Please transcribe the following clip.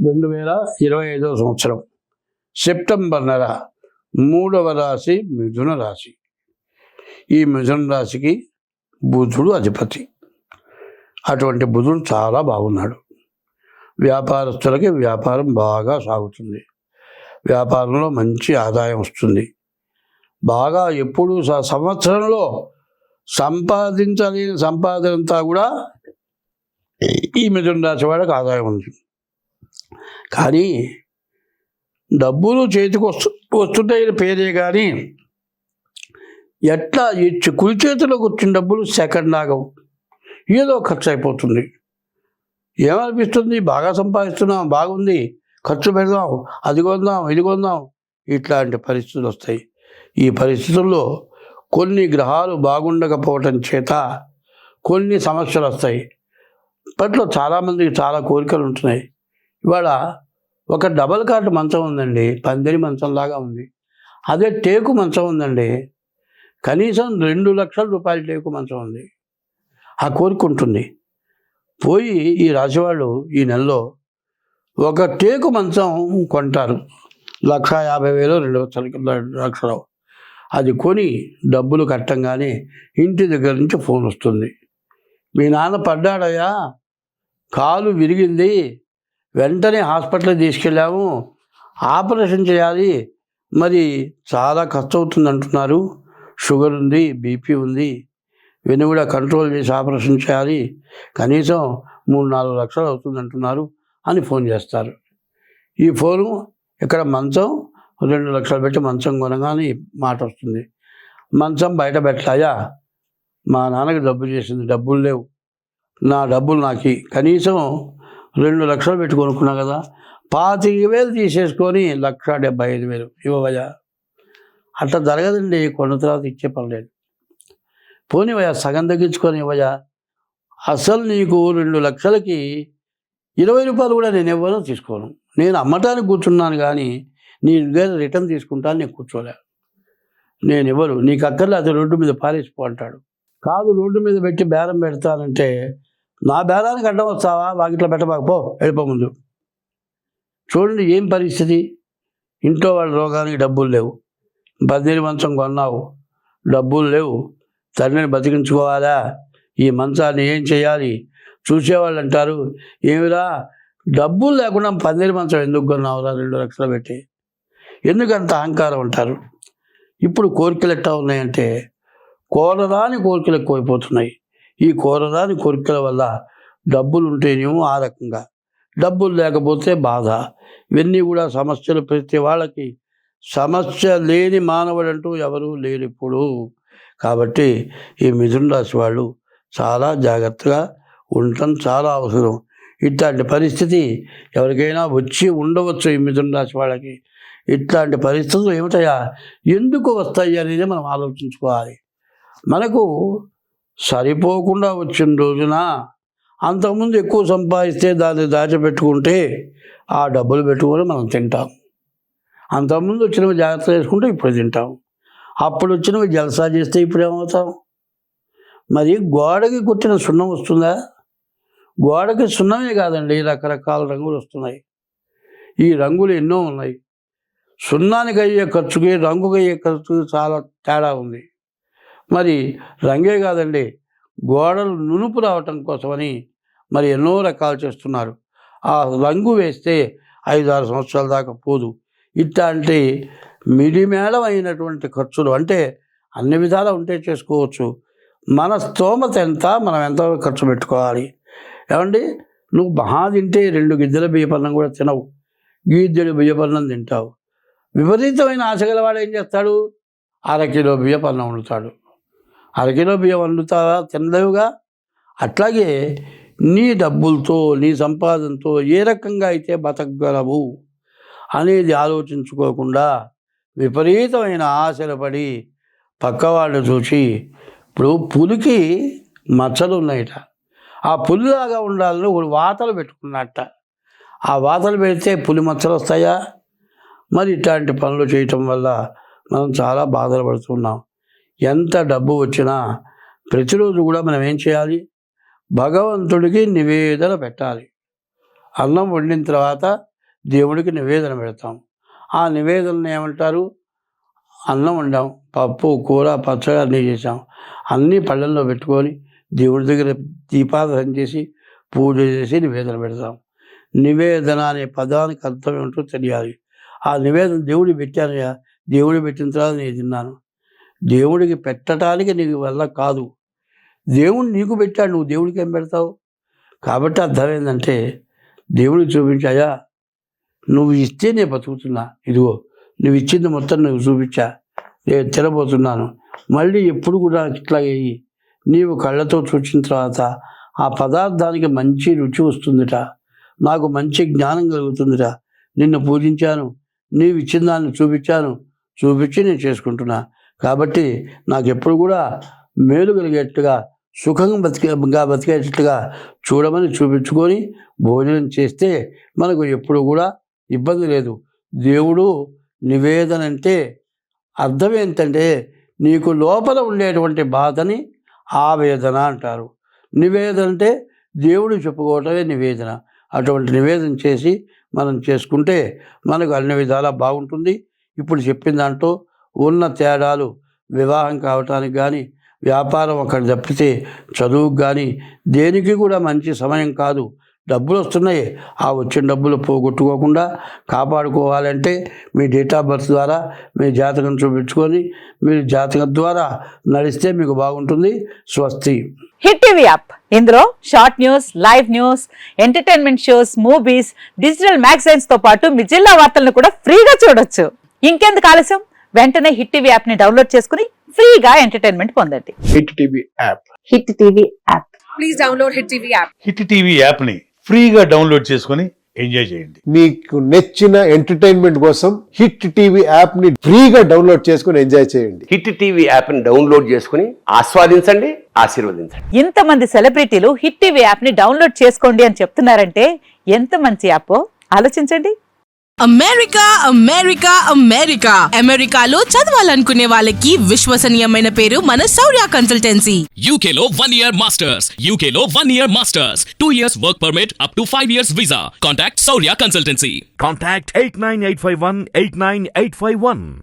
2025 సంవత్సరం సెప్టెంబర్ నెల 3వ రాశి మిథున రాశి. ఈ మిథున రాశికి బుధుడు అధిపతి. అటువంటి బుధుడు చాలా బాగున్నాడు. వ్యాపారస్తులకి వ్యాపారం బాగా సాగుతుంది. వ్యాపారంలో మంచి ఆదాయం వస్తుంది. బాగా ఎప్పుడు సంవత్సరంలో సంపాదించలేని సంపాదన అంతా కూడా ఈ మిథున రాశి వాళ్ళకి ఆదాయం ఉంది. కానీ డబ్బులు చేతికి వస్తుంటాయని పేరే కానీ ఎట్లా కుడి చేతిలోకి వచ్చిన డబ్బులు సెకండ్ ఆగవు. ఏదో ఖర్చు అయిపోతుంది. ఏమనిపిస్తుంది, బాగా సంపాదిస్తున్నాం, బాగుంది, ఖర్చు పెడదాం, అది కొందాం, ఇది కొందాం, ఇట్లాంటి పరిస్థితులు వస్తాయి. ఈ పరిస్థితుల్లో కొన్ని గ్రహాలు బాగుండకపోవటం చేత కొన్ని సమస్యలు వస్తాయి. ఇప్పట్లో చాలామందికి చాలా కోరికలు ఉంటున్నాయి. ఇవాళ ఒక డబల్ కాట్ మంచం ఉందండి, పందిరి మంచంలాగా ఉంది. అదే టేకు మంచం ఉందండి, కనీసం 2 లక్షల రూపాయల టేకు మంచం ఉంది. ఆ కోరిక ఉంటుంది. పోయి ఈ రాశివాళ్ళు ఈ నెలలో ఒక టేకు మంచం కొంటారు. 1,50,000 2 లక్షలు. అది కొని డబ్బులు కట్టంగానే ఇంటి దగ్గర నుంచి ఫోన్ వస్తుంది. మీ నాన్న పడ్డాడయ్యా, కాలు విరిగింది, వెంటనే హాస్పిటల్కి తీసుకెళ్ళాము, ఆపరేషన్ చేయాలి, మరి చాలా ఖర్చు అవుతుంది అంటున్నారు, షుగర్ ఉంది, బీపీ ఉంది, ఇవన్నీ కూడా కంట్రోల్ చేసి ఆపరేషన్ చేయాలి, కనీసం 3-4 లక్షలు అవుతుంది అంటున్నారు అని ఫోన్ చేస్తారు. ఈ ఫోను ఇక్కడ మంచం 2 లక్షలు పెట్టి మంచం కొనగానే మాట వస్తుంది. మంచం బయట పెట్టాయా, మా నాన్నకి డబ్బు చేసింది, డబ్బులు లేవు, నా డబ్బులు నాకు కనీసం 2 లక్షలు పెట్టి కొనుక్కున్నా కదా, 25,000 తీసేసుకొని 1,75,000 ఇవ్వవయ్యా. అట్లా జరగదండి. కొన్న తర్వాత ఇచ్చే పర్లేదు. పోనివయ్యా, సగం తగ్గించుకొని ఇవ్వయా. అసలు నీకు 2 లక్షలకి 20 రూపాయలు కూడా నేను ఇవ్వను, తీసుకోను. నేను అమ్మటానికి కూర్చున్నాను కానీ నీ దగ్గర రిటర్న్ తీసుకుంటాను, నేను కూర్చోలే, నేను ఇవ్వను, నీకు అక్కర్లే, అది రోడ్డు మీద పారేసిపో అంటాడు. కాదు, రోడ్డు మీద పెట్టి బేరం పెడతానంటే నా బేరానికి అడ్డం వస్తావా, వాకిట్లో పెట్టబాకపో, వెళ్ళిపో ముందు. చూడండి ఏం పరిస్థితి. ఇంట్లో వాళ్ళ రోగానికి డబ్బులు లేవు, పందిరి మంచం కొన్నావు, డబ్బులు లేవు, తండ్రిని బతికించుకోవాలా, ఈ మంచాన్ని ఏం చేయాలి. చూసేవాళ్ళు అంటారు, ఏమిరా డబ్బులు లేకుండా పందిరి మంచం ఎందుకు కొన్నావురా 2 లక్షలు పెట్టి, ఎందుకంత అహంకారం అంటారు. ఇప్పుడు కోరికలు ఎట్టా ఉన్నాయంటే కోరరాని కోరికలు ఎక్కువైపోతున్నాయి. ఈ కోరరాని కోరికల వల్ల డబ్బులు ఉంటేనేమో ఆ రకంగా, డబ్బులు లేకపోతే బాధ. ఇవన్నీ కూడా సమస్యలు. ప్రతి వాళ్ళకి సమస్య లేని మానవుడంటూ ఎవరూ లేరు ఇప్పుడు. కాబట్టి ఈ మిథున రాశి వాళ్ళు చాలా జాగ్రత్తగా ఉండటం చాలా అవసరం. ఇట్లాంటి పరిస్థితి ఎవరికైనా వచ్చి ఉండవచ్చు. ఈ మిథున రాశి వాళ్ళకి ఇట్లాంటి పరిస్థితులు ఏమిటయా, ఎందుకు వస్తాయి అనేది మనం ఆలోచించుకోవాలి. మనకు సరిపోకుండా వచ్చిన రోజున అంతకుముందు ఎక్కువ సంపాదిస్తే దాన్ని దాచిపెట్టుకుంటే ఆ డబ్బులు పెట్టుకొని మనం తింటాం. అంతకుముందు వచ్చినవి జాగ్రత్త చేసుకుంటే ఇప్పుడు తింటాం. అప్పుడు వచ్చినవి జలసా చేస్తే ఇప్పుడు ఏమవుతాం. మరి గోడకి కొట్టిన సున్నం వస్తుందా? గోడకి సున్నమే కాదండి, రకరకాల రంగులు వస్తున్నాయి. ఈ రంగులు ఎన్నో ఉన్నాయి. సున్నానికి అయ్యే ఖర్చుకి రంగుకి అయ్యే ఖర్చుకి చాలా తేడా ఉంది. మరి రంగే కాదండి, గోడలు నునుపు రావటం కోసమని మరి ఎన్నో రకాలు చేస్తున్నారు. ఆ రంగు వేస్తే 5-6 సంవత్సరాల దాకా పోదు. ఇట్లాంటి మిడిమేళం అయినటువంటి ఖర్చులు అంటే అన్ని విధాలు ఉంటే చేసుకోవచ్చు. మన స్తోమత ఎంత, మనం ఎంతవరకు ఖర్చు పెట్టుకోవాలి. ఏమండి, నువ్వు మహా తింటే 2 గిద్దెల బియ్యపన్నం కూడా తినవు, గిద్దెడు బియ్యపన్నం తింటావు. విపరీతమైన ఆశ గలవాడు ఏం చేస్తాడు, 1/2 కిలో బియ్యపన్నం వండుతాడు. 1/2 కిలో బియ్యం వండుతావా, తినలేవుగా. అట్లాగే నీ డబ్బులతో, నీ సంపాదనతో ఏ రకంగా అయితే బతకగలవు అనేది ఆలోచించుకోకుండా విపరీతమైన ఆశలు పడి పక్కవాళ్ళు చూసి, ఇప్పుడు పులికి మచ్చలు ఉన్నాయట, ఆ పులిలాగా ఉండాలని ఒక వాతలు పెట్టుకున్నట్ట. ఆ వాతలు పెడితే పులి మచ్చలు వస్తాయా? మరి ఇట్లాంటి పనులు చేయటం వల్ల మనం చాలా బాధలు పడుతున్నాం. ఎంత డబ్బు వచ్చినా ప్రతిరోజు కూడా మనం ఏం చేయాలి, భగవంతుడికి నివేదన పెట్టాలి. అన్నం వండిన తర్వాత దేవుడికి నివేదన పెడతాం. ఆ నివేదనను ఏమంటారు? అన్నం వండాం, పప్పు, కూర, పచ్చడి అన్నీ చేసాం. అన్నీ పళ్ళల్లో పెట్టుకొని దేవుడి దగ్గర దీపారాధన చేసి పూజ చేసి నివేదన పెడతాం. నివేదన అనే పదానికి అర్థం ఏమిటో తెలియాలి. ఆ నివేదన దేవుడికి పెట్టానయ్యా, దేవుడికి పెట్టిన తర్వాత నేను తిన్నాను. దేవుడికి పెట్టడానికి నీకు వల్ల కాదు, దేవుడు నీకు పెట్టాడు, నువ్వు దేవుడికి ఏం పెడతావు? కాబట్టి అర్థం ఏంటంటే దేవుడికి చూపించాయా, నువ్వు ఇస్తే నేను బతుకుతున్నా, ఇదిగో నువ్వు ఇచ్చింది మొత్తం నువ్వు చూపించా, నేను తినబోతున్నాను. మళ్ళీ ఎప్పుడు కూడా ఇట్లా అయ్యి నీవు కళ్ళతో చూసిన తర్వాత ఆ పదార్థానికి మంచి రుచి వస్తుందిట, నాకు మంచి జ్ఞానం కలుగుతుందిట, నిన్ను పూజించాను, నీవు ఇచ్చిన దాన్ని చూపించి నేను చేసుకుంటున్నా. కాబట్టి నాకు ఎప్పుడు కూడా మేలు కలిగేట్టుగా సుఖంగా బతికేటట్టుగా చూడమని చూపించుకొని భోజనం చేస్తే మనకు ఎప్పుడు కూడా ఇబ్బంది లేదు. దేవుడు నివేదన అంటే అర్థం ఏంటంటే నీకు లోపల ఉండేటువంటి బాధని ఆవేదన అంటారు. నివేదన అంటే దేవుడు చెప్పుకోవటమే నివేదన. అటువంటి నివేదన చేసి మనం చేసుకుంటే మనకు అన్ని విధాలా బాగుంటుంది. ఇప్పుడు చెప్పిన దాంట్లో ఉన్న తేడాలు వివాహం కావటానికి కానీ, వ్యాపారం అక్కడ తప్పితే చదువుకు కానీ దేనికి కూడా మంచి సమయం కాదు. డబ్బులు వస్తున్నాయి, ఆ వచ్చిన డబ్బులు పోగొట్టుకోకుండా కాపాడుకోవాలంటే మీ డేట్ ఆఫ్ బర్త్ ద్వారా మీ జాతకం చూపించుకొని మీరు జాతకం ద్వారా నడిస్తే మీకు బాగుంటుంది. స్వస్తి. హిట్ టీవీ యాప్, ఇందులో short news, live news, entertainment shows, movies, digital magazines తో పాటు మీ జిల్లా వార్తలను కూడా ఫ్రీగా చూడొచ్చు. ఇంకెందుకు ఆలస్యం, వెంటనే హిట్ టీవీ యాప్ ని డౌన్లోడ్ చేసుకుని ఫ్రీగా ఎంటర్టైన్మెంట్ పొందండి. Hit TV app. Hit TV app. Please download hit TV app. Hit TV app ని ఫ్రీగా డౌన్లోడ్ చేసుకొని ఎంజాయ్ చేయండి. మీకు నచ్చిన ఎంటర్టైన్మెంట్ కోసం హిట్ టీవీ యాప్ ని ఫ్రీగా డౌన్లోడ్ చేసుకొని ఎంజాయ్ చేయండి. హిట్ టీవీ యాప్ ని డౌన్లోడ్ చేసుకుని ఆస్వాదించండి, ఆశీర్వదించండి. ఇంతమంది సెలబ్రిటీలు హిట్ టీవీ యాప్ ని డౌన్లోడ్ చేసుకోండి అని చెప్తున్నారంటే ఎంత మంచి యాప్ ఆలోచించండి. అమెరికా అమెరికాలో చదవాలనుకునే వాళ్ళకి విశ్వసనీయమైన పేరు మన శౌర్య కన్సల్టెన్సీ. UK లో 1 year masters, UK లో 1 year masters, 2 years work permit up to 5 years visa. Contact Saurya Consultancy. Contact 89851 89851.